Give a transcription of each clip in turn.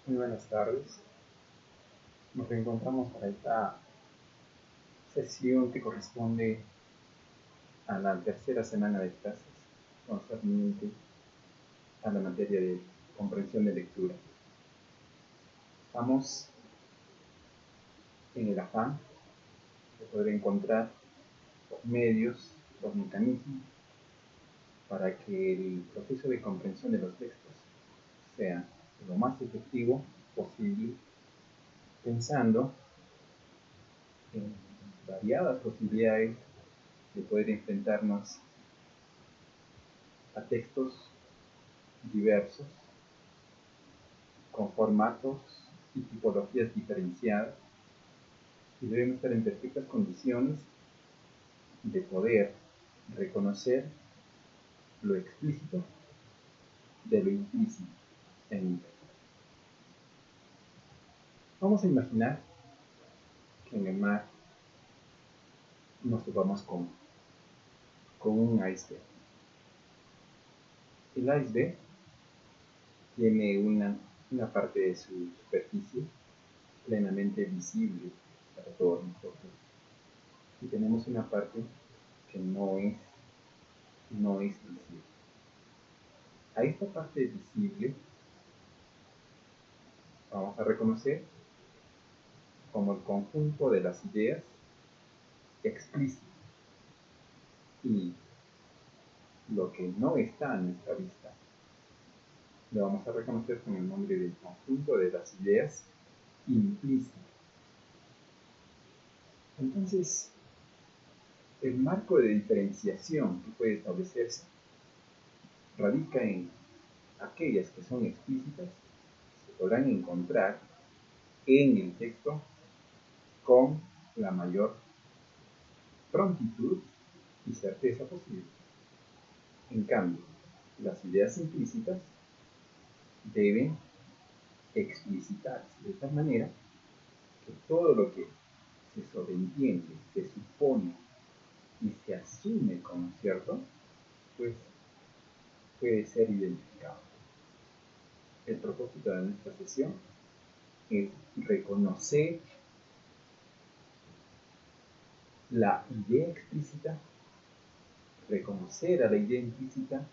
Muy buenas tardes. Nos reencontramos para esta sesión que corresponde a la tercera semana de clases concerniente a la materia de comprensión de lectura. Estamos en el afán de poder encontrar los medios, los mecanismos para que el proceso de comprensión de los textos sea lo más efectivo posible, pensando en variadas posibilidades de poder enfrentarnos a textos diversos, con formatos y tipologías diferenciadas, y debemos estar en perfectas condiciones de poder reconocer lo explícito de lo implícito en un texto. Vamos a imaginar que en el mar nos topamos con un iceberg. El iceberg tiene una parte de su superficie plenamente visible para todos nosotros, y tenemos una parte que no es visible. A esta parte visible vamos a reconocer como el conjunto de las ideas explícitas, y lo que no está a nuestra vista lo vamos a reconocer con el nombre del conjunto de las ideas implícitas. Entonces, el marco de diferenciación que puede establecerse radica en aquellas que son explícitas, se podrán encontrar en el texto con la mayor prontitud y certeza posible. En cambio, las ideas implícitas deben explicitarse de tal manera que todo lo que se sobreentiende, se supone y se asume como cierto, pues puede ser identificado. El propósito de nuestra sesión es reconocer la idea explícita, reconocer a la idea implícita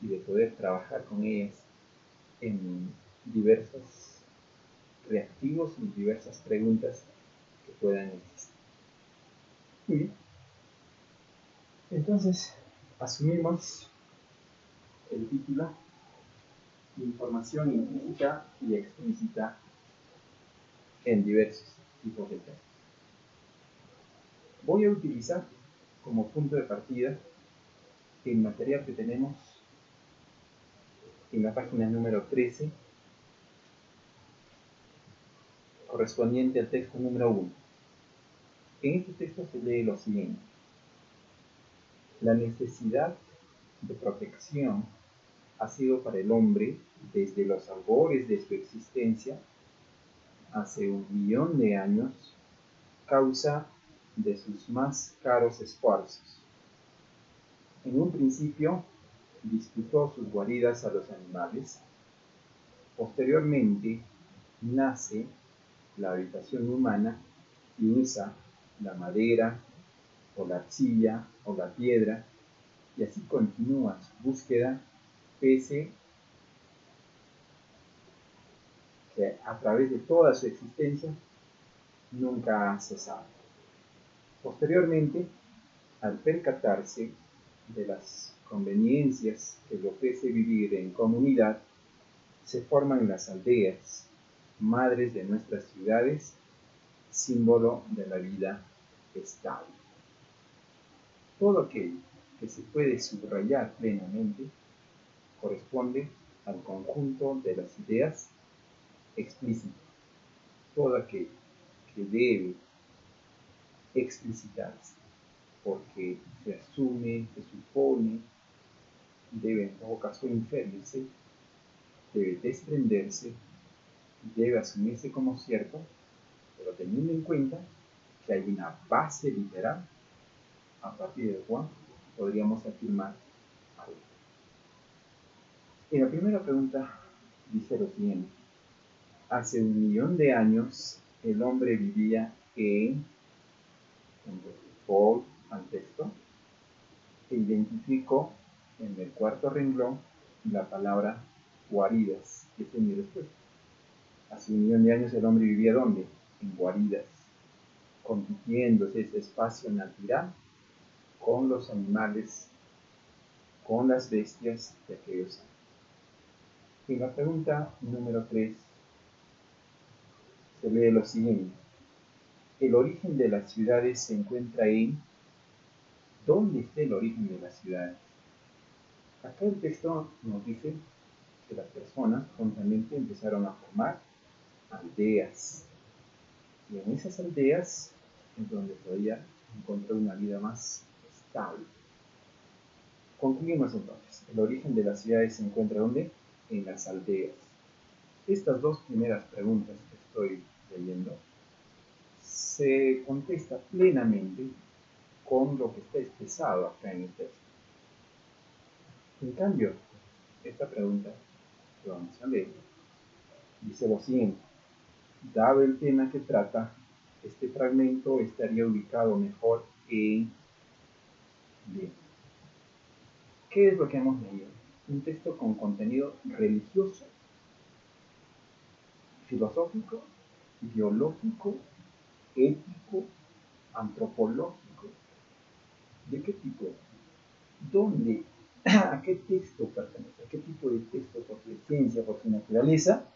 y de poder trabajar con ellas en diversos reactivos y diversas preguntas que puedan existir. Muy bien. Entonces, asumimos el título: Información implícita y explícita en diversos tipos de textos. Voy a utilizar como punto de partida el material que tenemos en la página número 13, correspondiente al texto número 1. En este texto se lee lo siguiente: la necesidad de protección ha sido para el hombre, desde los albores de su existencia, hace 1.000.000 de años, causa de sus más caros esfuerzos. En un principio disputó sus guaridas a los animales. Posteriormente nace la habitación humana y usa la madera o la arcilla o la piedra, y así continúa su búsqueda, pese que a través de toda su existencia nunca ha cesado. Posteriormente, al percatarse de las conveniencias que le ofrece vivir en comunidad, se forman las aldeas, madres de nuestras ciudades, símbolo de la vida estable. Todo aquello que se puede subrayar plenamente corresponde al conjunto de las ideas explícitas. Todo aquello que debe explicitarse porque se asume, se supone, debe en todo caso inferirse, debe desprenderse, debe asumirse como cierto, pero teniendo en cuenta que hay una base literal a partir de la cual podríamos afirmar algo. Y la primera pregunta dice lo siguiente: hace 1.000.000 de años el hombre vivía en voy al texto e identifico en el cuarto renglón la palabra guaridas. Esta es mi respuesta. Hace 1.000.000 de años el hombre vivía ¿dónde? En guaridas, compitiéndose ese espacio natural con los animales, con las bestias de aquellos años. En la pregunta número 3 se lee lo siguiente. El origen de las ciudades se encuentra en... ¿Dónde está el origen de las ciudades? Acá el texto nos dice que las personas prontamente empezaron a formar aldeas. Y en esas aldeas es donde podía encontrar una vida más estable. Concluimos entonces. El origen de las ciudades se encuentra ¿dónde? En las aldeas. Estas dos primeras preguntas que estoy leyendo se contesta plenamente con lo que está expresado acá en el texto. En cambio, esta pregunta que vamos a leer dice lo siguiente. Dado el tema que trata, este fragmento estaría ubicado mejor en... Bien. ¿Qué es lo que hemos leído? Un texto con contenido religioso, filosófico, biológico, ético, antropológico. ¿De qué tipo? ¿Dónde? ¿A qué texto pertenece? ¿A qué tipo de texto por su esencia, por su naturaleza,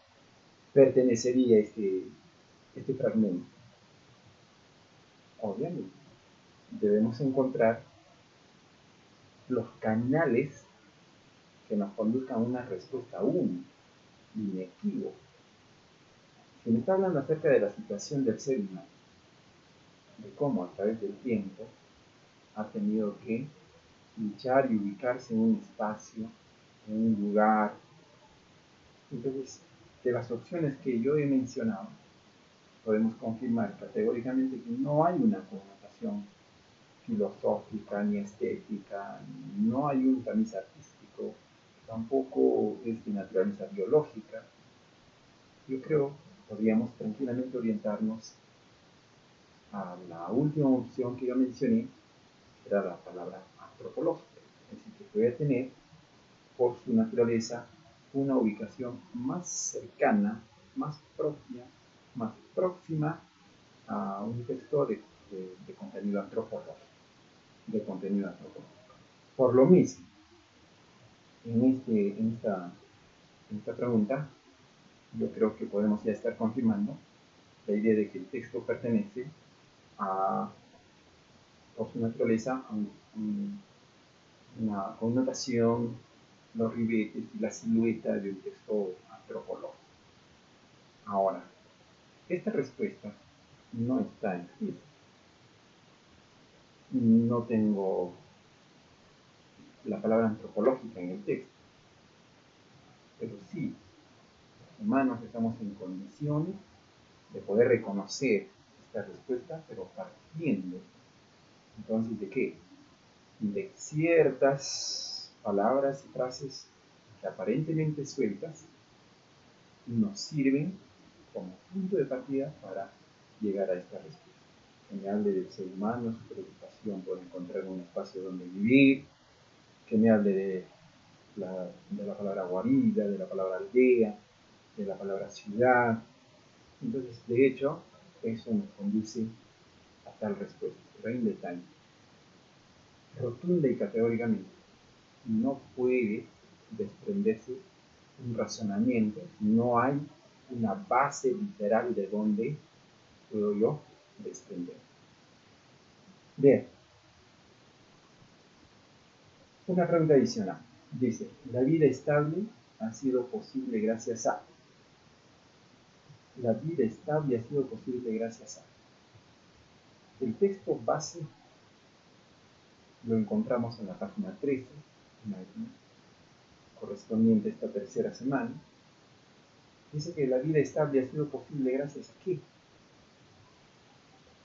pertenecería este fragmento? Obviamente, debemos encontrar los canales que nos conduzcan a una respuesta única, inequívoca. Se me está hablando acerca de la situación del ser humano, de cómo a través del tiempo ha tenido que luchar y ubicarse en un espacio, en un lugar. Entonces, de las opciones que yo he mencionado, podemos confirmar categóricamente que no hay una connotación filosófica ni estética, no hay un tamiz artístico, tampoco es de naturaleza biológica. Yo creo que podríamos tranquilamente orientarnos a la última opción que yo mencioné, que era la palabra antropológica, es decir, que puede tener por su naturaleza una ubicación más cercana, más propia, más próxima a un texto de contenido antropológico, Por lo mismo, en esta pregunta, yo creo que podemos ya estar confirmando la idea de que el texto pertenece por su naturaleza a una connotación, los ribetes y la silueta de un texto antropológico. Ahora, esta respuesta no está en no tengo la palabra antropológica en el texto, pero sí, los humanos estamos en condiciones de poder reconocer esta respuesta, pero partiendo, entonces, ¿de qué? De ciertas palabras y frases que aparentemente sueltas nos sirven como punto de partida para llegar a esta respuesta. Que me hable del ser humano, su preocupación por encontrar un espacio donde vivir, que me hable de la palabra guarida, de la palabra aldea, de la palabra ciudad. Entonces, de hecho, eso nos conduce a tal respuesta, pero hay un detalle. Rotunda y categóricamente, no puede desprenderse un razonamiento, no hay una base literal de donde puedo yo desprender. Bien, una pregunta adicional. Dice, la vida estable ha sido posible gracias a... La vida estable ha sido posible gracias a... El texto base lo encontramos en la página 13, correspondiente a esta tercera semana. Dice que la vida estable ha sido posible gracias a ¿qué?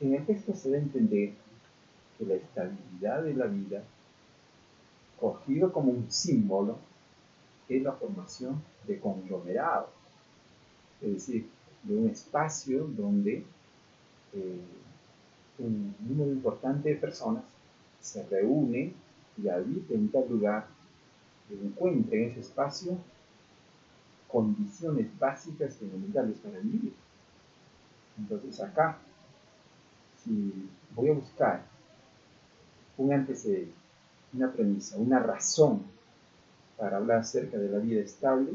En el texto se da a entender que la estabilidad de la vida, cogido como un símbolo, es la formación de conglomerados. Es decir, de un espacio donde un número importante de personas se reúne y habita en tal lugar, encuentra en ese espacio condiciones básicas y elementales para vivir. Entonces acá, si voy a buscar un antecedente, una premisa, una razón para hablar acerca de la vida estable,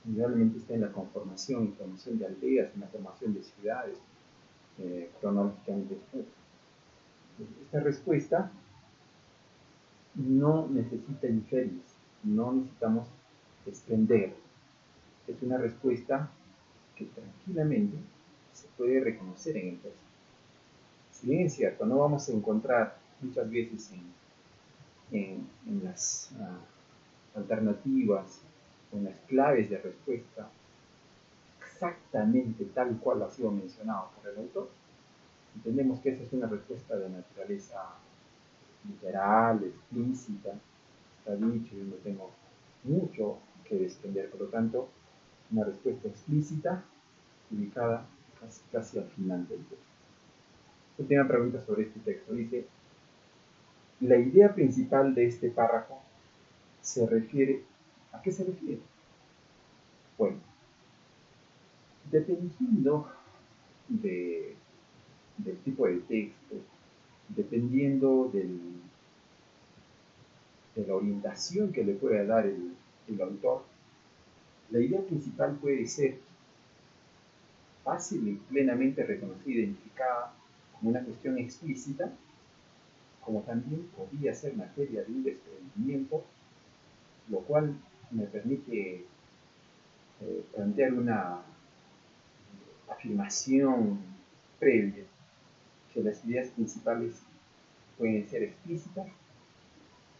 indudablemente está en la conformación y formación de aldeas, en la formación de ciudades, cronológicamente. Esta respuesta no necesita inferir, no necesitamos extender. Es una respuesta que tranquilamente se puede reconocer en el texto. Si bien es cierto, no vamos a encontrar muchas veces en las alternativas o en las claves de respuesta exactamente tal cual ha sido mencionado por el autor, entendemos que esa es una respuesta de naturaleza literal, explícita, está dicho, yo no tengo mucho que desprender, por lo tanto, una respuesta explícita ubicada casi al final del texto. Última pregunta sobre este texto. Dice, la idea principal de este párrafo se refiere, ¿a qué se refiere? Bueno, dependiendo del tipo de texto, dependiendo de la orientación que le pueda dar el autor, la idea principal puede ser fácil y plenamente reconocida, identificada como una cuestión explícita, como también podría ser materia de un desprendimiento, lo cual me permite plantear una afirmación previa, que las ideas principales pueden ser explícitas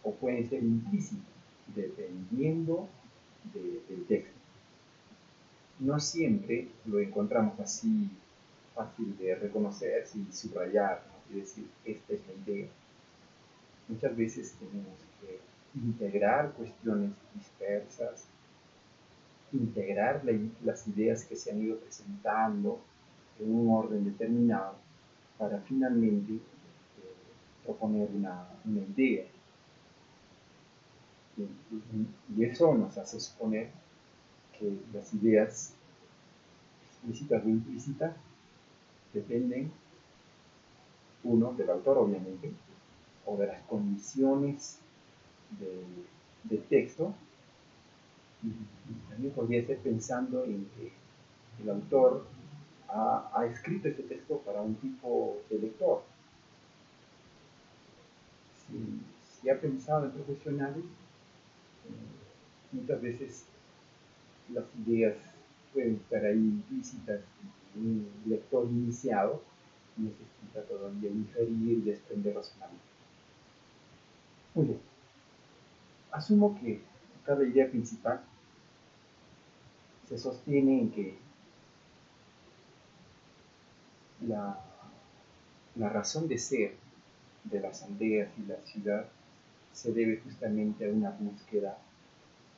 o pueden ser implícitas, dependiendo del texto. No siempre lo encontramos así fácil de reconocer, sin subrayar, ¿no? Y decir, esta es la idea. Muchas veces tenemos que integrar cuestiones dispersas, integrar las ideas que se han ido presentando en un orden determinado para finalmente proponer una idea. Y eso nos hace suponer que las ideas explícitas o implícitas dependen, uno, del autor obviamente, o de las condiciones del texto, y también podría ser pensando en que el autor ha escrito ese texto para un tipo de lector. Si ha pensado en profesionales, muchas veces las ideas pueden estar ahí implícitas y un lector iniciado necesita todavía inferir, desprender razonamiento. Muy bien. Asumo que cada idea principal se sostiene en que la razón de ser de las aldeas y la ciudad se debe justamente a una búsqueda,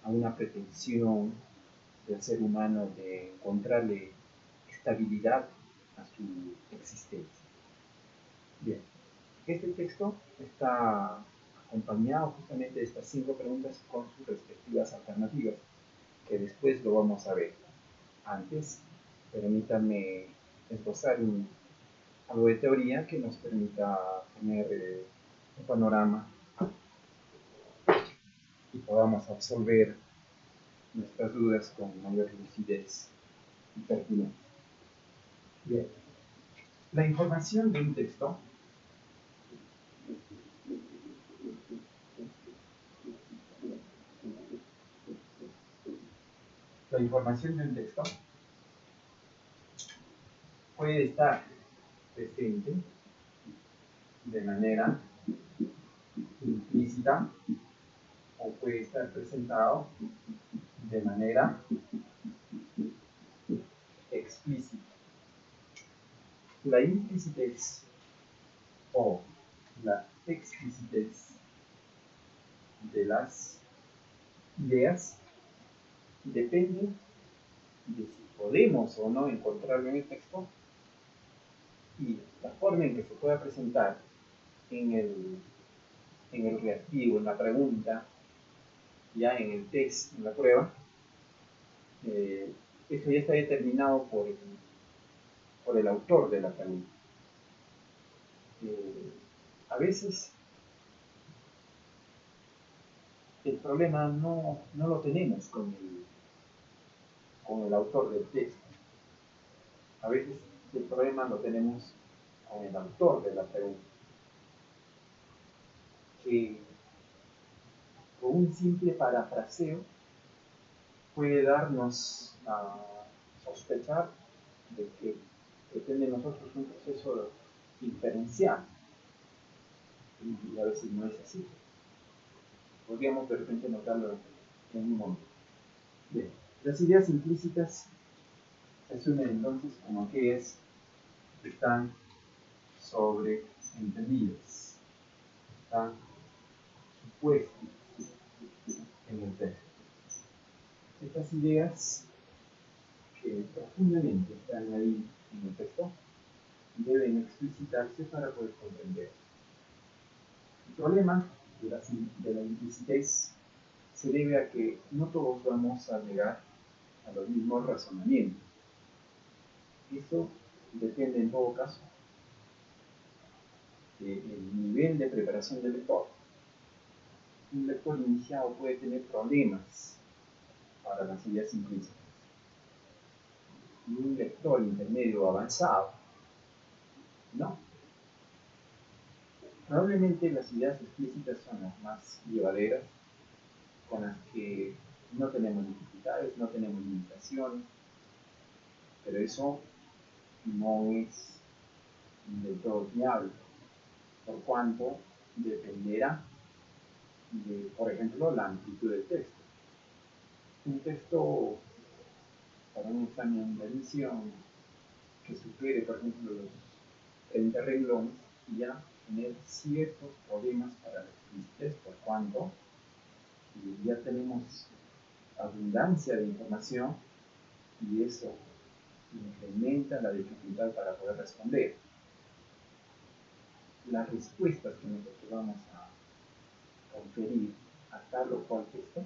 a una pretensión del ser humano de encontrarle estabilidad a su existencia. Bien, este texto está acompañado justamente de estas 5 preguntas con sus respectivas alternativas, que después lo vamos a ver. Antes, permítanme esbozar algo de teoría que nos permita tener un panorama y podamos absolver nuestras dudas con mayor lucidez y pertinencia. Bien, la información de un texto puede estar presente de manera implícita o puede estar presentado de manera explícita. La implicitez o la explicitez de las ideas depende de si podemos o no encontrarlo en el texto y la forma en que se pueda presentar en el reactivo, en la pregunta, ya en el test, en la prueba, eso ya está determinado por el autor de la pregunta. A veces el problema no lo tenemos con el autor del texto. A veces el problema lo tenemos con el autor de la pregunta, que con un simple parafraseo puede darnos a sospechar de que depende de nosotros un proceso inferencial, y a veces no es así. Podríamos de repente notarlo en un momento. Bien, las ideas implícitas se asumen entonces como aquellas que están sobreentendidas, están supuestas en el texto. Estas ideas que profundamente están ahí en el texto deben explicitarse para poder comprender. El problema de la implicitez se debe a que no todos vamos a llegar a los mismos razonamientos. Eso depende en todo caso del nivel de preparación del lector. Un lector iniciado puede tener problemas para las ideas implícitas. Y un lector intermedio avanzado, no. Probablemente las ideas explícitas son las más llevaderas, con las que no tenemos dificultades, no tenemos limitaciones, pero eso no es del todo fiable, por cuanto dependerá de, por ejemplo, la amplitud del texto. Un texto para un examen de admisión que supere, por ejemplo, los 30 renglones, ya tener ciertos problemas para la explicitez, por cuanto ya tenemos abundancia de información y eso incrementa la dificultad para poder responder. Las respuestas que nosotros vamos a conferir a tal o cual texto,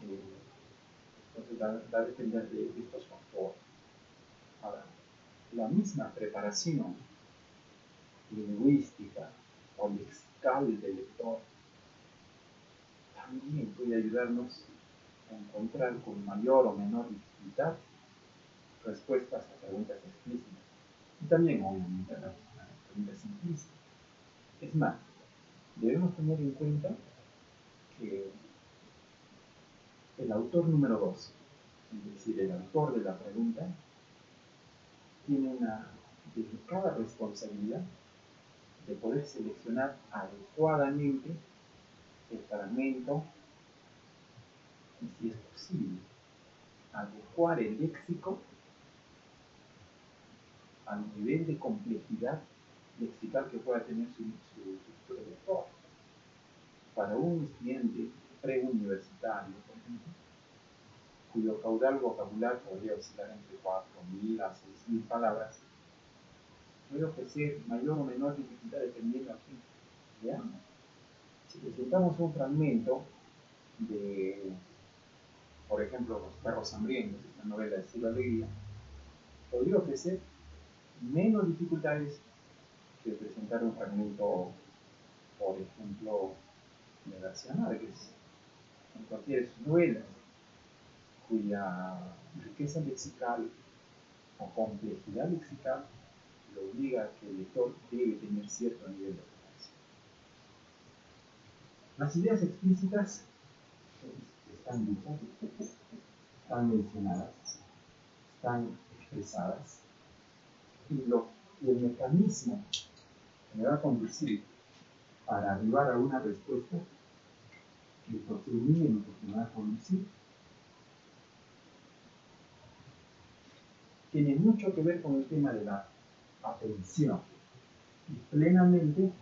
entonces va a depender de estos factores. Ahora, la misma preparación lingüística o lexical del lector también puede ayudarnos a encontrar con mayor o menor dificultad respuestas a preguntas explícitas y también obviamente a las preguntas implícitas. Es más, debemos tener en cuenta que el autor número 2, es decir, el autor de la pregunta, tiene una delicada responsabilidad de poder seleccionar adecuadamente el fragmento y, si es posible, adecuar el léxico al nivel de complejidad lexical que pueda tener su futuro lector. Para un estudiante preuniversitario, por ejemplo, cuyo caudal vocabular podría oscilar entre 4.000 a 6.000 palabras, puede ofrecer mayor o menor dificultad dependiendo a quién. ¿Ya? Si presentamos un fragmento de, por ejemplo, Los perros hambrientos, esta novela de Silva Alegría, podría ofrecer menos dificultades que presentar un fragmento, por ejemplo, de García Márquez, en cualquiera de sus novelas, cuya riqueza lexical o complejidad lexical lo obliga a que el lector debe tener cierto nivel de comprensión. Las ideas explícitas están dichas, están mencionadas, están expresadas, y el mecanismo que me va a conducir para arribar a una respuesta, el procedimiento que me va a conducir, tiene mucho que ver con el tema de la atención y plenamente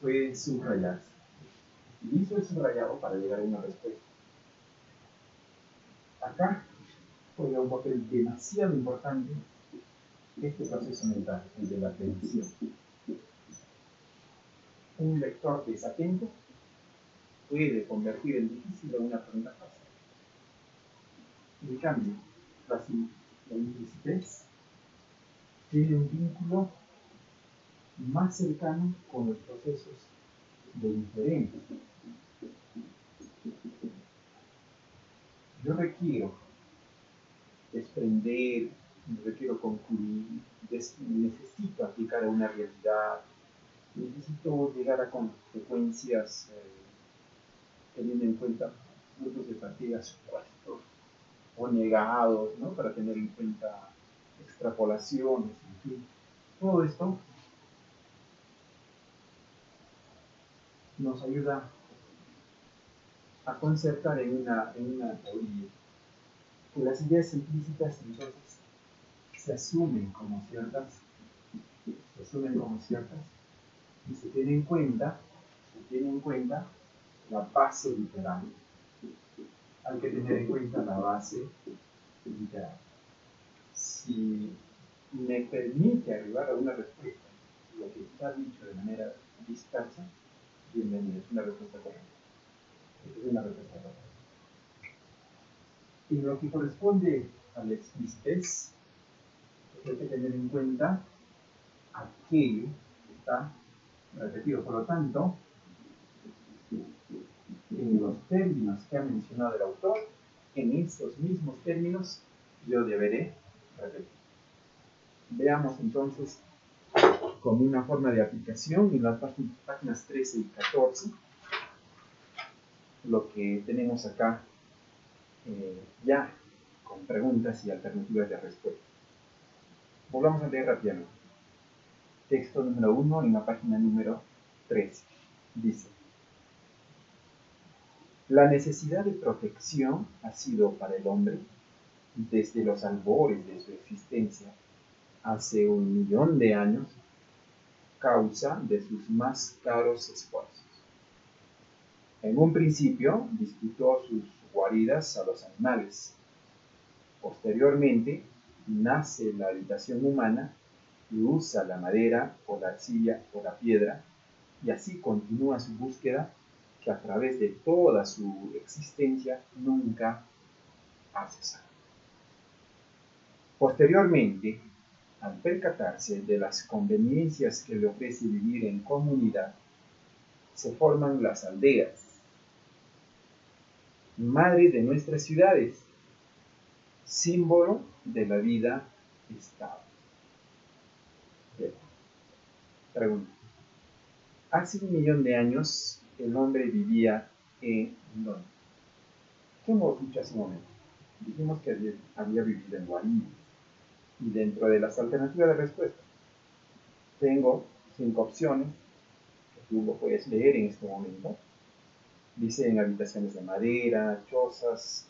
puede subrayarse. Y hizo el subrayado para llegar a una respuesta. Acá juega un papel demasiado importante este proceso mental, el de la atención. Un lector desatento puede convertir el difícil en una pregunta fácil. En cambio, la implicitez tiene un vínculo más cercano con los procesos de inferencia. Yo requiero desprender, requiero concluir, necesito aplicar a una realidad, necesito llegar a consecuencias teniendo en cuenta puntos de partida supuestos o negados, ¿no? Para tener en cuenta extrapolaciones, en fin. Todo esto nos ayuda a concertar en una teoría. Que las ideas implícitas entonces se asumen como ciertas y se tiene en cuenta la base literal. Hay que tener en cuenta la base literal. Si me permite arribar a una respuesta, lo que está dicho de manera dispersa, bienvenido, es una respuesta correcta. Es una respuesta correcta. Y lo que corresponde a la explicitez, hay que tener en cuenta aquello que está repetido. Por lo tanto, en los términos que ha mencionado el autor, en estos mismos términos yo deberé repetir. Veamos entonces como una forma de aplicación en las páginas 13 y 14 lo que tenemos acá ya con preguntas y alternativas de respuesta. Volvamos a leer rápidamente. Texto número 1 en la página número 13. Dice: la necesidad de protección ha sido para el hombre, desde los albores de su existencia, hace 1.000.000 de años, causa de sus más caros esfuerzos. En un principio disputó sus guaridas a los animales. Posteriormente nace la habitación humana y usa la madera o la arcilla o la piedra, y así continúa su búsqueda que a través de toda su existencia nunca ha cesado. Posteriormente, al percatarse de las conveniencias que le ofrece vivir en comunidad, se forman las aldeas, madres de nuestras ciudades, símbolo de la vida estable. Pregunta: hace 1.000.000 de años el hombre vivía en ¿dónde? ¿Qué hemos dicho hace un momento? Dijimos que había vivido en guaridas. Y dentro de las alternativas de respuesta, tengo 5 opciones que tú lo puedes leer en este momento. Dice en habitaciones de madera, chozas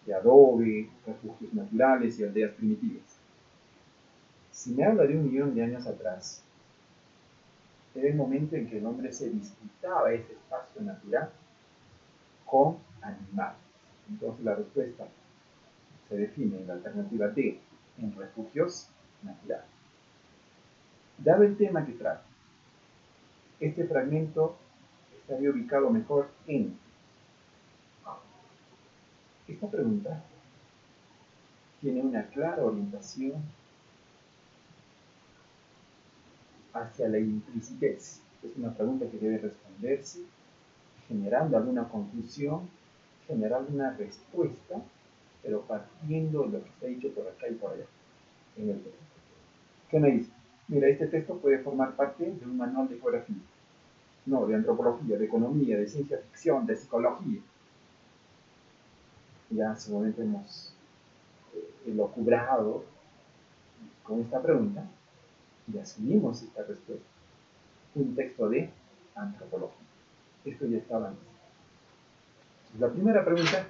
de adobe, refugios naturales y aldeas primitivas. Si me habla de 1.000.000 de años atrás, era el momento en que el hombre se disputaba ese espacio natural con animales. Entonces la respuesta se define en la alternativa D, en refugios naturales. Dado el tema que trata, este fragmento estaría ubicado mejor en... Esta pregunta tiene una clara orientación hacia la implicitez. Es una pregunta que debe responderse generando alguna conclusión, generando una respuesta, pero partiendo de lo que está dicho por acá y por allá en el texto. ¿Qué me dice? Mira, este texto puede formar parte de un manual de geografía, no, de antropología, de economía, de ciencia ficción, de psicología. Ya hace un momento hemos elucubrado con esta pregunta y asumimos esta respuesta. Un texto de antropología. Esto ya estaba antes. La primera pregunta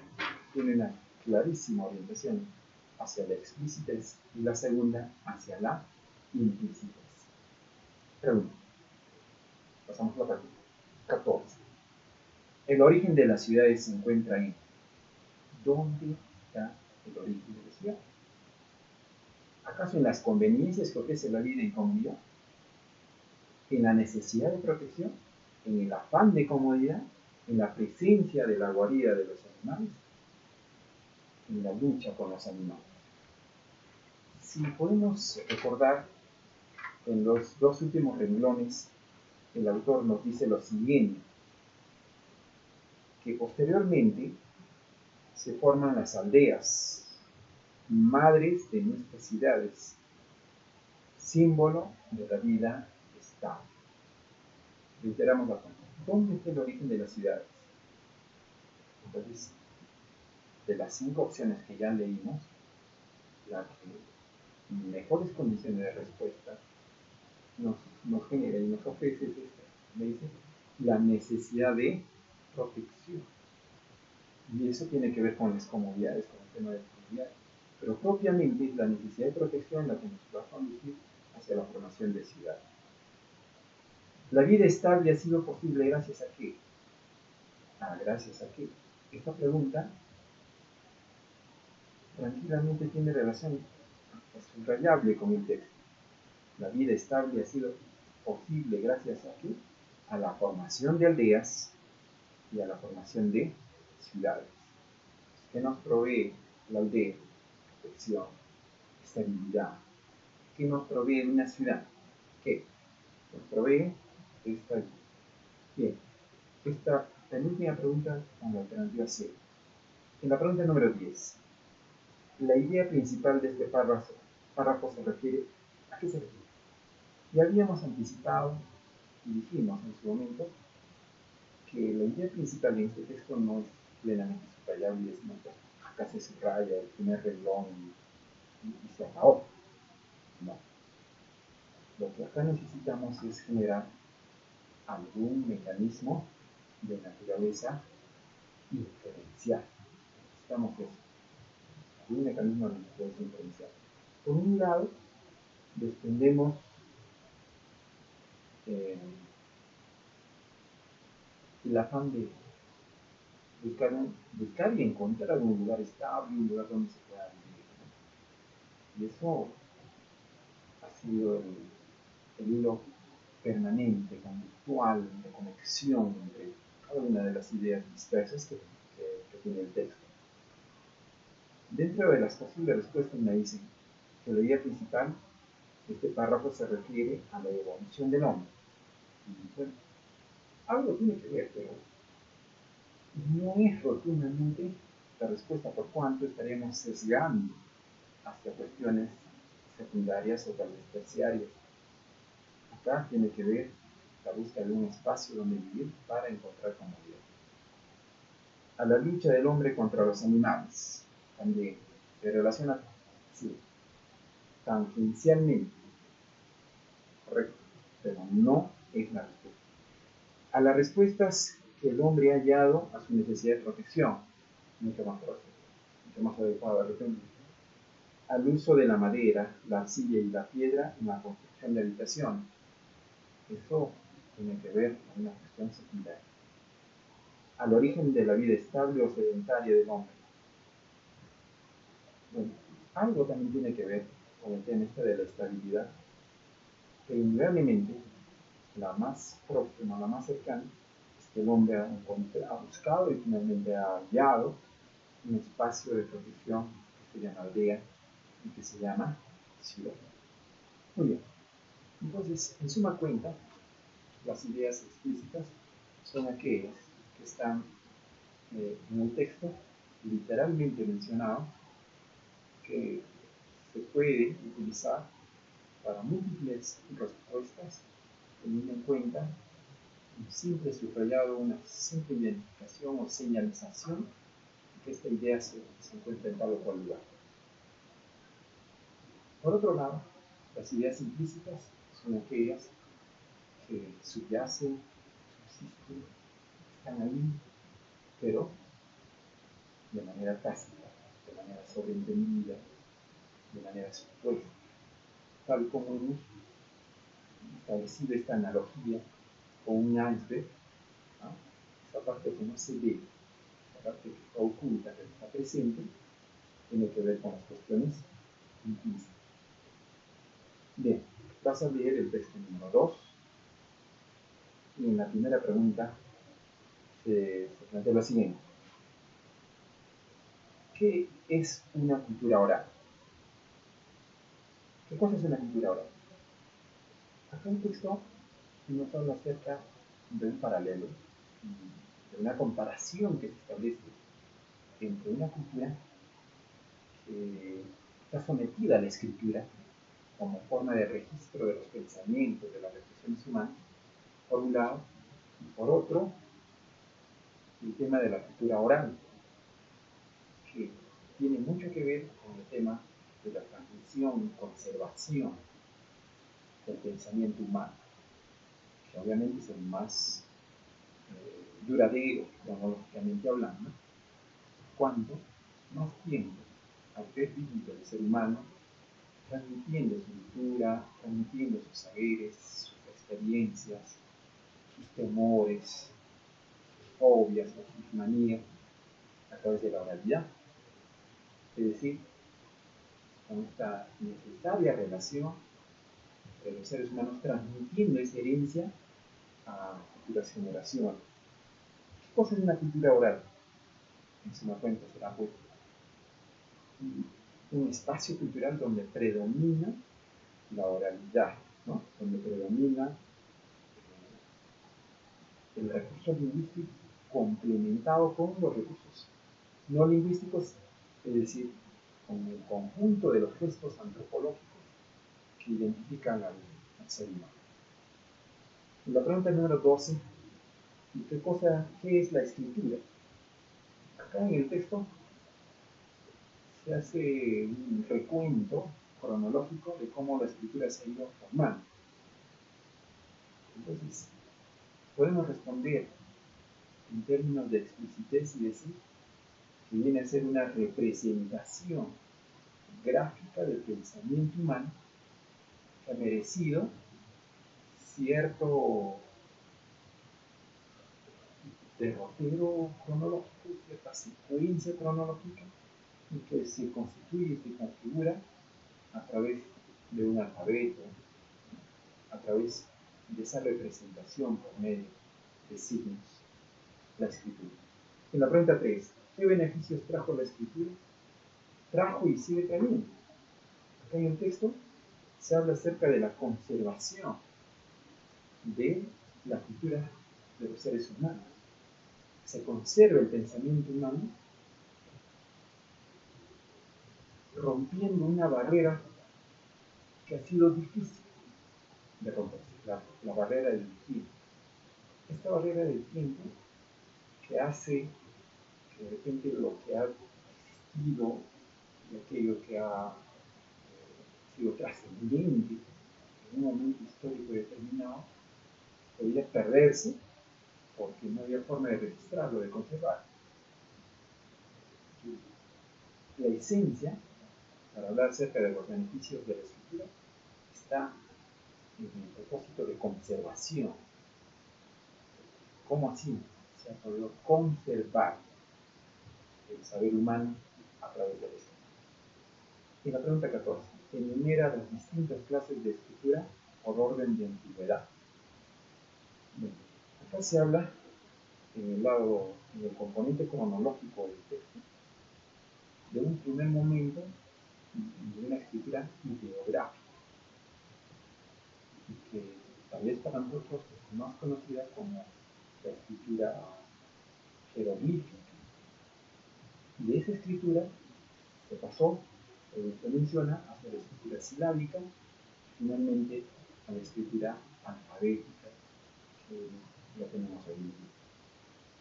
tiene una clarísima orientación hacia la explicitez y la segunda hacia la implicitez. Pregunta. Pasamos a la práctica. 14. El origen de las ciudades se encuentra en ¿dónde está el origen de la ciudad. ¿Acaso en las conveniencias que ofrece la vida en comunidad? ¿En la necesidad de protección? ¿En el afán de comodidad? ¿En la presencia de la guarida de los animales? ¿En la lucha con los animales? Si podemos recordar, en los dos últimos renglones, el autor nos dice lo siguiente, que posteriormente se forman las aldeas, madres de nuestras ciudades, símbolo de la vida estable. Reiteramos la pregunta, ¿dónde está el origen de las ciudades? Entonces, de las 5 opciones que ya leímos, la que mejores condiciones de respuesta nos genera y nos ofrece es esta, me dice, la necesidad de protección. Y eso tiene que ver con las comodidades, con el tema de las comodidades. Pero propiamente es la necesidad de protección la que nos va a conducir hacia la formación de ciudades. La vida estable ha sido posible gracias a qué? ¿Gracias a qué? Esta pregunta tranquilamente tiene relación subrayable con el texto. La vida estable ha sido posible gracias a qué? A la formación de aldeas y a la formación de ciudades. ¿Qué nos provee la aldea? Protección, estabilidad. ¿Qué nos provee una ciudad? ¿Qué? Nos provee estabilidad. Bien, esta penúltima pregunta con la alternativa C. En la pregunta número 10, la idea principal de este párrafo se refiere, ¿a qué se refiere? Ya habíamos anticipado y dijimos en su momento que la idea principal de este texto no es plenamente subrayable, sino que acá se subraya el primer renglón y se acabó. No. Lo que acá necesitamos es generar algún mecanismo de naturaleza inferencial. Necesitamos eso, algún mecanismo de naturaleza inferencial. Por un lado, desprendemos el afán de buscar y encontrar algún lugar estable, un lugar donde se pueda vivir, ¿no? Y eso ha sido el hilo permanente, conductual, de conexión entre cada una de las ideas dispersas que tiene el texto. Dentro de las posibles respuestas me dicen que la idea principal de este párrafo se refiere a la evolución del hombre. Y bueno, algo tiene que ver, pero no es rotundamente la respuesta, por cuanto estaremos sesgando hacia cuestiones secundarias o tal vez terciarias. Acá tiene que ver la búsqueda de un espacio donde vivir para encontrar comodidad. A la lucha del hombre contra los animales, también se relaciona, sí, tangencialmente, correcto, pero no es la respuesta. A las respuestas que el hombre ha hallado a su necesidad de protección, mucho más próximo, mucho más adecuado de repente, al uso de la madera, la arcilla y la piedra en la construcción de habitaciones. Eso tiene que ver con una cuestión secundaria. Al origen de la vida estable o sedentaria del hombre. Bueno, algo también tiene que ver con el tema este de la estabilidad, que indudablemente la más próxima, la más cercana, es que el hombre ha buscado y finalmente ha hallado un espacio de protección que se llama aldea y que se llama ciudad. Muy bien, entonces, en suma cuenta, las ideas explícitas son aquellas que están en el texto literalmente mencionado, que se puede utilizar para múltiples respuestas, teniendo en cuenta un simple subrayado, una simple identificación o señalización de que esta idea se encuentra en tal o cual lugar. Por otro lado, las ideas implícitas son aquellas que subyacen, subsisten, están ahí, pero de manera tácita, de manera sobreentendida, de manera supuesta, tal como hemos establecido esta analogía con un iceberg, ¿no? Esa parte que no se ve, esa parte que está oculta, que está presente, tiene que ver con las cuestiones lingüísticas. Bien, vas a leer el texto número 2 y en la primera pregunta se plantea lo siguiente. ¿Qué es una cultura oral? ¿Qué cosa es una cultura oral? Acá el texto nos habla acerca de un paralelo, de una comparación que se establece entre una cultura que está sometida a la escritura como forma de registro de los pensamientos, de las reflexiones humanas, por un lado, y por otro, el tema de la cultura oral, que tiene mucho que ver con el tema de la transmisión y conservación del pensamiento humano, que obviamente es el más duradero, cronológicamente hablando, cuanto más tiempo al haber vivido el ser humano transmitiendo su cultura, transmitiendo sus saberes, sus experiencias, sus temores, sus fobias, sus manías, a través de la oralidad. Es decir, con esta necesaria relación entre los seres humanos transmitiendo esa herencia a futuras generaciones. ¿Qué cosa es una cultura oral? En suma cuenta será pues un espacio cultural donde predomina la oralidad, ¿no? Donde predomina el recurso lingüístico complementado con los recursos no lingüísticos, es decir, con el conjunto de los gestos antropológicos que identifican al ser humano. En la pregunta número 12, ¿qué es la escritura? Acá en el texto se hace un recuento cronológico de cómo la escritura se ha ido formando. Entonces, podemos responder en términos de explicitez y decir que viene a ser una representación gráfica del pensamiento humano que ha merecido cierto derrotero cronológico, cierta secuencia cronológica, y que se constituye y se configura a través de un alfabeto, a través de esa representación por medio de signos, la escritura. En la pregunta 3, ¿qué beneficios trajo la escritura? Trajo y sigue trayendo. Acá en el texto se habla acerca de la conservación de la cultura de los seres humanos. Se conserva el pensamiento humano rompiendo una barrera que ha sido difícil de romper, la barrera del tiempo. Esta barrera del tiempo que hace que de repente lo que ha existido y aquello que ha sido trascendente en un momento histórico determinado podía perderse porque no había forma de registrarlo, de conservarlo. La esencia, para hablar acerca de los beneficios de la escritura, está en el propósito de conservación. ¿Cómo así se ha podido conservar el saber humano a través de la escritura? Y la pregunta 14. Enumera las distintas clases de escritura por orden de antigüedad. Bien, acá se habla en el componente cronológico del texto, de un primer momento de una escritura ideográfica, y que tal vez para nosotros es más conocida como la escritura jeroglífica. De esa escritura se pasó, se menciona, hacia la escritura silábica, y finalmente a la escritura alfabética, que la tenemos hoy en día.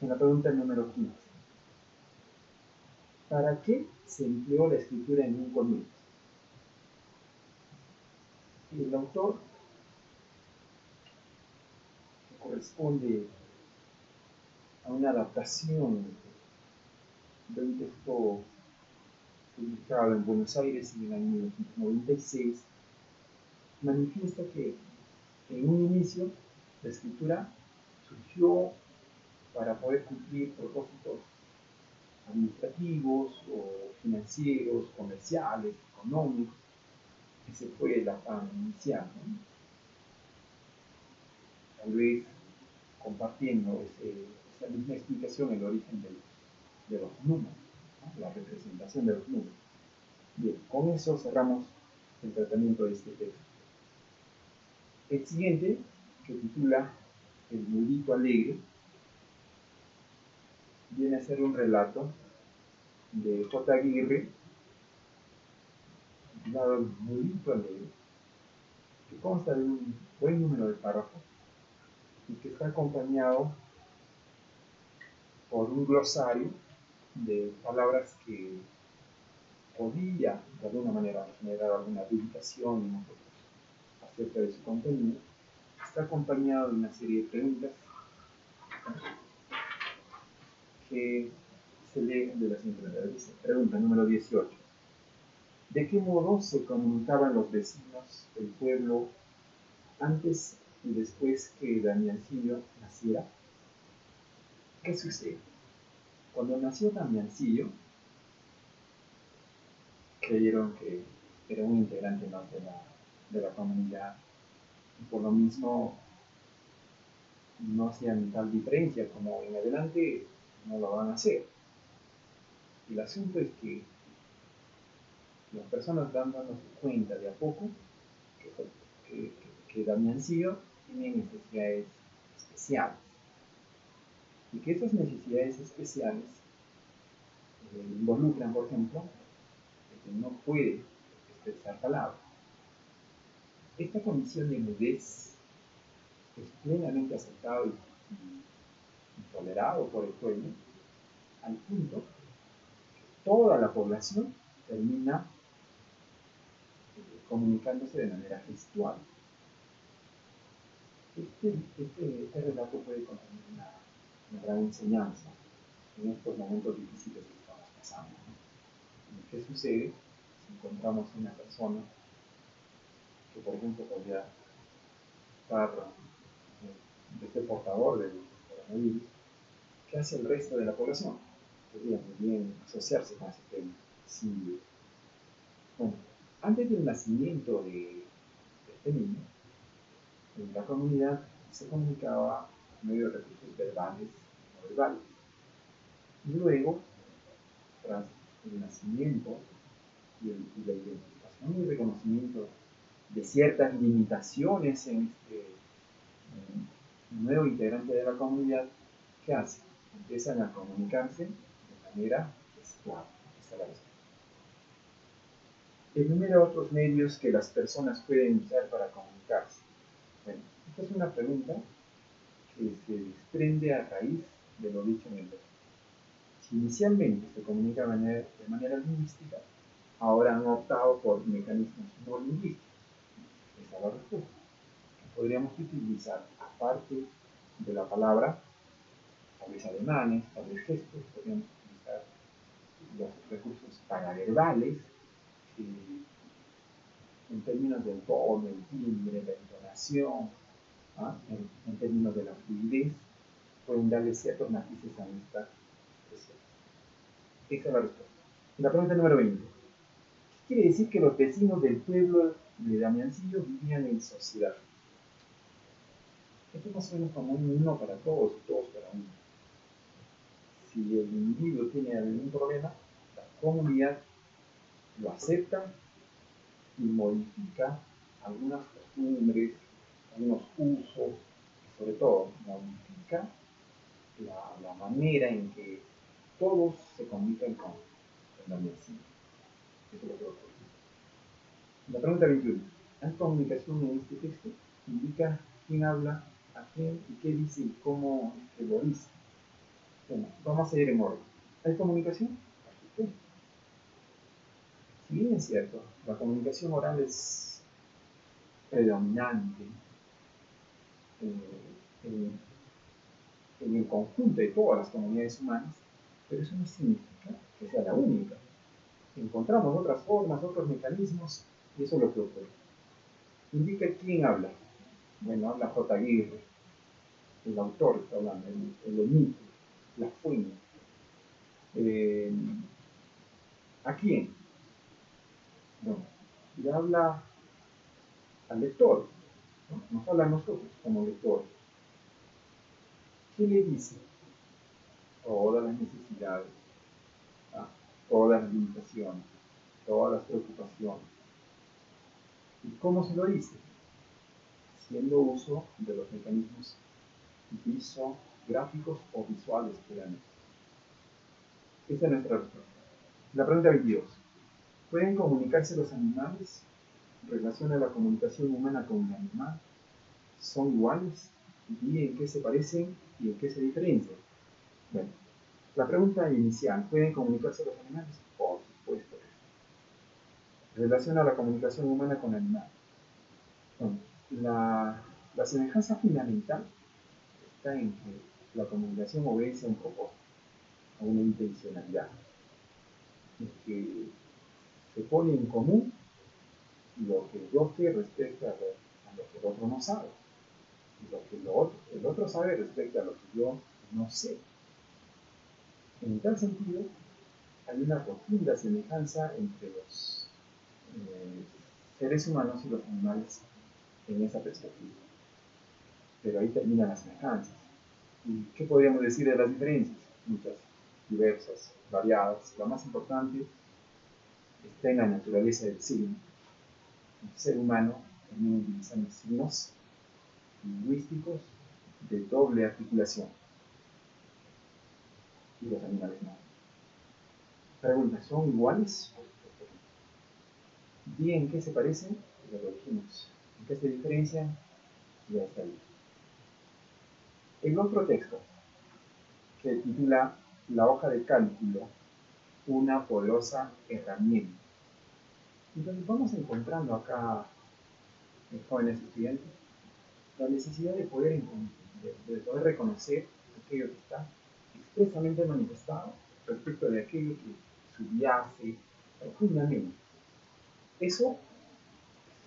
En la pregunta número 15. ¿Para qué se empleó la escritura en un comienzo? El autor, que corresponde a una adaptación de un texto publicado en Buenos Aires en el año 1996, manifiesta que en un inicio la escritura surgió para poder cumplir propósitos administrativos o financieros financieros, comerciales, económicos. Ese fue el afán inicial, ¿no? Tal vez compartiendo esa misma explicación, el origen de los números, ¿no? La representación de los números. Bien, con eso cerramos el tratamiento de este texto. El siguiente, que titula El Mudito Alegre, viene a ser un relato de J. Aguirre, titulado El Mudito Alegre, que consta de un buen número de párrafos y que está acompañado por un glosario de palabras que podía de alguna manera generar alguna publicación en nosotros acerca de su contenido. Está acompañado de una serie de preguntas que se leen de la siguiente manera. Dice, pregunta número 18. ¿De qué modo se comunicaban los vecinos del pueblo antes y después que Damiancillo naciera? ¿Qué sucede? Cuando nació Damiancillo, creyeron que era un integrante más de la comunidad y por lo mismo no hacían tal diferencia como en adelante no lo van a hacer. El asunto es que las personas van dándose cuenta de a poco que Damiancillo tiene necesidades especiales y que esas necesidades especiales involucran, por ejemplo, que no puede expresar palabras. Esta condición de mudez es plenamente aceptado y tolerado por el pueblo, al punto que toda la población termina comunicándose de manera gestual. Este relato puede contener una gran enseñanza en estos momentos difíciles que estamos pasando, ¿no? ¿Qué sucede si encontramos una persona que, por ejemplo, podría estar este portador del coronavirus? ¿Qué hace el resto de la población? Podría muy bien asociarse con ese tema. Sí. Bueno, antes del nacimiento de este niño, en la comunidad se comunicaba por medio de recursos verbales y no verbales. Luego, tras el nacimiento y la identificación y reconocimiento de ciertas limitaciones en este nuevo integrante de la comunidad, ¿qué hace? Empiezan a comunicarse de manera gestual. Enumera otros medios que las personas pueden usar para comunicarse. Bueno, esta es una pregunta que se desprende a raíz de lo dicho en el texto. Si inicialmente se comunica de manera lingüística, ahora han optado por mecanismos no lingüísticos. Esa es la respuesta. Podríamos utilizar, aparte de la palabra, tal vez ademanes, tal vez gestos, podríamos utilizar los recursos paraverbales, en términos del tono, el timbre, la entonación, en términos de la fluidez, pueden darle ciertos matices a esta expresión. Esa es la respuesta. La pregunta número 20. ¿Qué quiere decir que los vecinos del pueblo de Damiancillo vivían en sociedad? Esto es más o menos como un uno para todos y todos para uno. Si el individuo tiene algún problema, la comunidad lo acepta y modifica algunas costumbres, algunos usos, y sobre todo modifica la manera en que todos se comunican con la medicina. Eso es lo que ocurre. La pregunta 21. ¿Hay comunicación en este texto? Indica quién habla, a quién y qué dice y cómo lo dice. Bueno, vamos a ir en orden. ¿Hay comunicación? Sí. Si bien es cierto, la comunicación oral es predominante en el conjunto de todas las comunidades humanas, pero eso no significa que sea la única. Encontramos otras formas, otros mecanismos, y eso es lo que ocurre. Indica quién habla. Bueno, habla J. Aguirre, el autor está hablando, el enigma, la fuente. ¿A quién? Bueno, le habla al lector, ¿no? Nos habla a nosotros como lector. ¿Qué le dice? Todas las necesidades, ¿ah? Todas las limitaciones, todas las preocupaciones. ¿Y cómo se lo dice? Haciendo uso de los mecanismos gráficos o visuales que dan. Esa es nuestra respuesta. La pregunta 22. ¿Pueden comunicarse los animales? ¿Relaciona la comunicación humana con el animal? ¿Son iguales? ¿Y en qué se parecen y en qué se diferencian? Bueno, la pregunta inicial, ¿pueden comunicarse los animales? Por supuesto que sí. ¿Relaciona la comunicación humana con el animal? Bueno, la semejanza fundamental está en que la comunicación obedece a un propósito, a una intencionalidad, en que se pone en común lo que yo sé respecto a lo que el otro no sabe, y lo que el otro sabe respecto a lo que yo no sé. En tal sentido, hay una profunda semejanza entre los seres humanos y los animales en esa perspectiva. Pero ahí terminan las semejanzas. ¿Y qué podríamos decir de las diferencias? Muchas, diversas, variadas. La más importante está en la naturaleza del signo. El ser humano termina utilizando signos lingüísticos de doble articulación y los animales no. Pregunta, ¿son iguales? ¿Y en qué se parecen? Ya lo dijimos. ¿En qué se diferencian? Ya está ahí. El otro texto, que titula La hoja de cálculo, una poderosa herramienta. Entonces vamos encontrando acá, jóvenes estudiantes, la necesidad de poder reconocer aquello que está expresamente manifestado respecto de aquello que subyace profundamente. Eso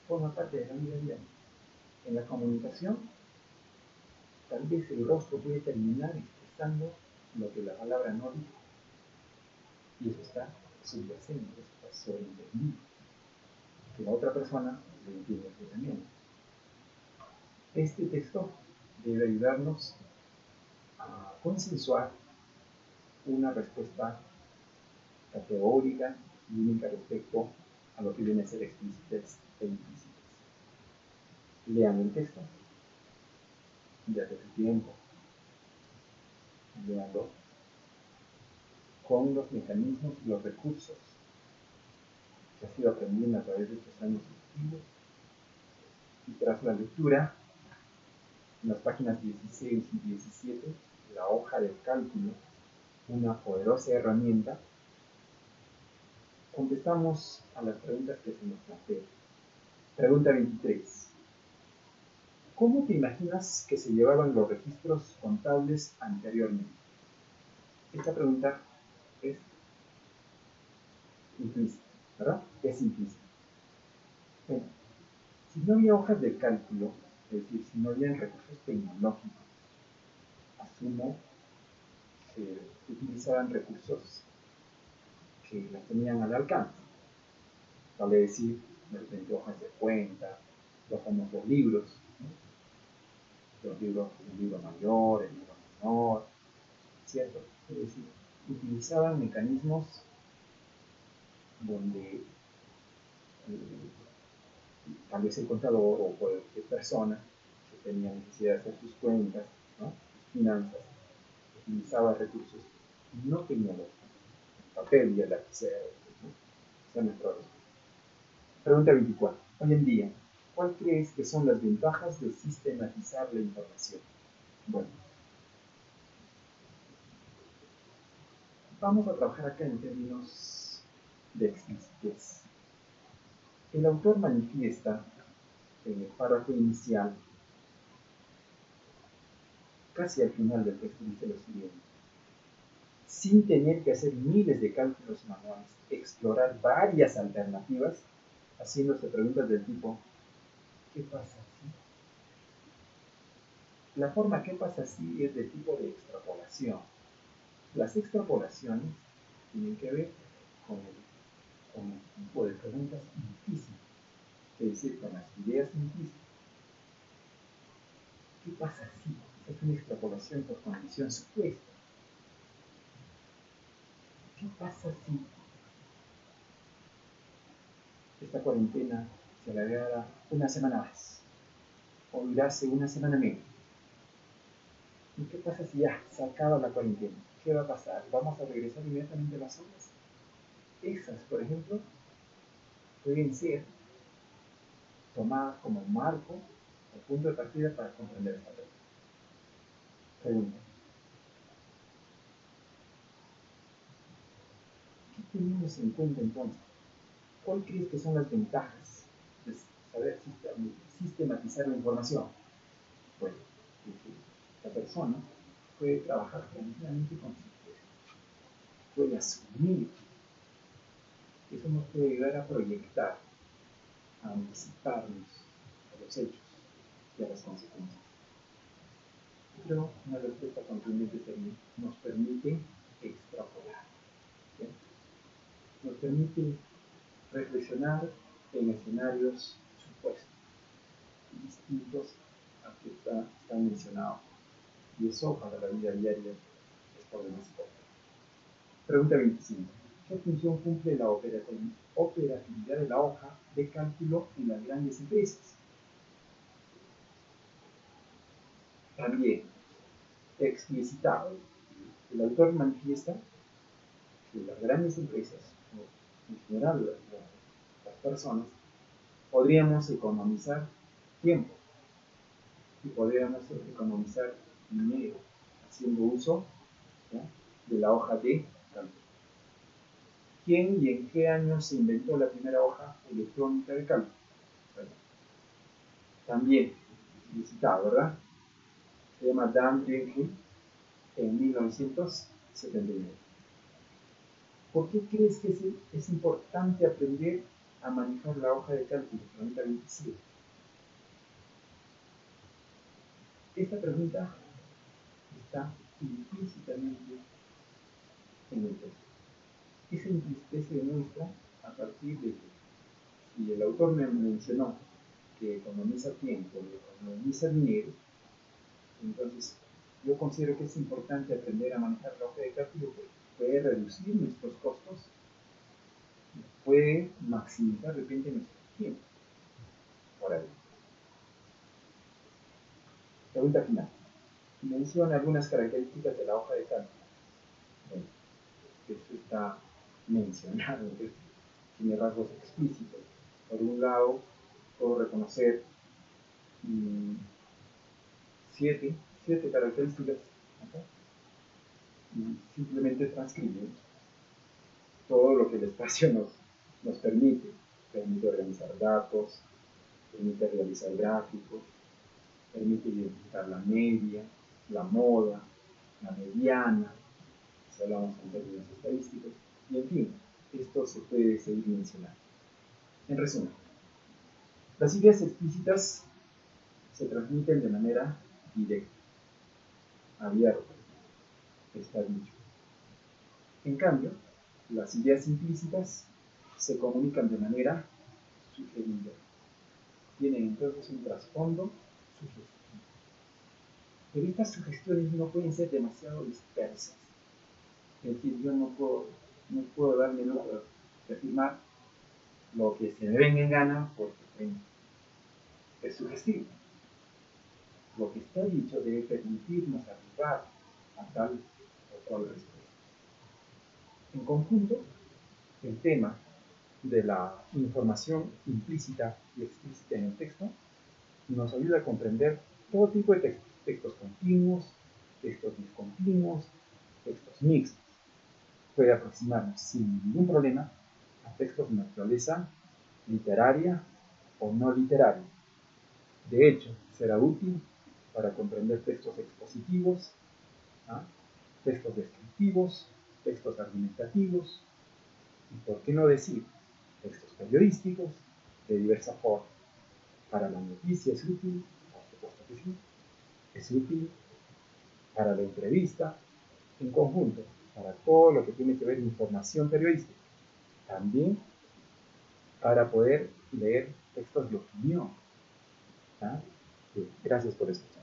forma parte de la vida diaria. En la comunicación, tal vez el rostro puede terminar expresando lo que la palabra no dice. Y eso está subyacente, eso está sobreentendido. Que la otra persona lo entiende también. Este texto debe ayudarnos a consensuar una respuesta categórica y única respecto a lo que viene a ser explícitas e implícitas. Lean el texto, ya que su tiempo, leanlo con los mecanismos y los recursos que ha sido aprendiendo a través de estos años sucesivos, y tras la lectura, en las páginas 16 y 17, la hoja del cálculo, una poderosa herramienta, contestamos a las preguntas que se nos plantean. Pregunta 23. ¿Cómo te imaginas que se llevaban los registros contables anteriormente? Esta pregunta es implícita, ¿verdad? Es implícita. Bueno, si no había hojas de cálculo, es decir, si no habían recursos tecnológicos, asumo que utilizaban recursos que las tenían al alcance. Vale decir, de repente hojas de cuenta, los famosos libros, ¿no? Los libros, el libro mayor, el libro menor, ¿cierto? Es decir, utilizaban mecanismos donde tal vez el contador o cualquier persona que tenía necesidad de hacer sus cuentas, ¿no? Sus finanzas, utilizaba recursos no tecnológicos, papel y el lapicero, ¿no? Esa es nuestra respuesta. Pregunta 24. Hoy en día, ¿cuál crees que son las ventajas de sistematizar la información? Bueno, vamos a trabajar acá en términos de explicitez. El autor manifiesta en el párrafo inicial, casi al final del texto, dice lo siguiente: sin tener que hacer miles de cálculos manuales, explorar varias alternativas, haciéndose preguntas del tipo, ¿qué pasa si? La forma ¿qué pasa si? Es de tipo de extrapolación. Las extrapolaciones tienen que ver con el decir con las ideas implícitas. ¿Qué pasa si? Esa es una extrapolación por condición supuesta. ¿Qué pasa si esta cuarentena se alargara una semana más? O durase una semana menos. ¿Y qué pasa si ya se acaba la cuarentena? ¿Qué va a pasar? ¿Vamos a regresar inmediatamente a las aulas? Esas, por ejemplo, pueden ser tomadas como marco o punto de partida para comprender esta pregunta. Pregunta. ¿Qué tenemos en cuenta entonces? ¿Cuál crees que son las ventajas de saber sistematizar la información? Bueno, la persona puede trabajar tranquilamente con su idea, puede asumir. Eso nos puede ayudar a proyectar, a anticiparnos a los hechos y a las consecuencias. Pero una respuesta contundente sería, nos permite extrapolar. ¿Sí? Nos permite reflexionar en escenarios supuestos, distintos a que están mencionados. Y eso para la vida diaria es problemático. Pregunta 25. ¿Qué función cumple la operatividad de la hoja de cálculo en las grandes empresas? También explicitado. El autor manifiesta que las grandes empresas, o en general las personas, podríamos economizar tiempo y podríamos economizar dinero haciendo uso, ¿ya?, de la hoja de cálculo. ¿Quién y en qué año se inventó la primera hoja electrónica de cálculo? Bueno, también explicitado, ¿verdad? Se llama Dan Genscher en 1979. ¿Por qué crees que es importante aprender a manejar la hoja de cálculo? Pregunta 27. Esta pregunta está implícitamente en el texto. Esa implícita se demuestra a partir de que si el autor me mencionó que economiza tiempo y economiza dinero, entonces yo considero que es importante aprender a manejar la hoja de cálculo porque puede reducir nuestros costos, puede maximizar de repente nuestro tiempo. Ahora bien, pregunta final. Menciona algunas características de la hoja de cálculo. Bueno, esto está mencionado, tiene rasgos explícitos. Por un lado, puedo reconocer siete características, ¿okay?, y simplemente transcribe todo lo que el espacio nos permite. Permite organizar datos, permite realizar gráficos, permite identificar la media, la moda, la mediana, si hablamos en términos estadísticos, y en fin, esto se puede seguir mencionando. En resumen, las ideas explícitas se transmiten de manera directa, abierta, está dicho. En cambio, las ideas implícitas se comunican de manera sugerida. Tienen entonces un trasfondo sugestivo. Pero estas sugestiones no pueden ser demasiado dispersas. Es decir, yo no puedo darme lujo de afirmar lo que se me venga en gana porque es sugestivo. Lo que está dicho debe permitirnos arribar a tal o cual respuesta. En conjunto, el tema de la información implícita y explícita en el texto nos ayuda a comprender todo tipo de textos, textos continuos, textos discontinuos, textos mixtos. Puede aproximarnos sin ningún problema a textos de naturaleza literaria o no literaria. De hecho, será útil para comprender textos expositivos, ¿ah?, textos descriptivos, textos argumentativos y, por qué no decir, textos periodísticos de diversa forma. Para la noticia es útil, por supuesto que sí, es útil para la entrevista, en conjunto, para todo lo que tiene que ver con información periodística. También para poder leer textos de opinión. ¿Ah? Gracias por escuchar.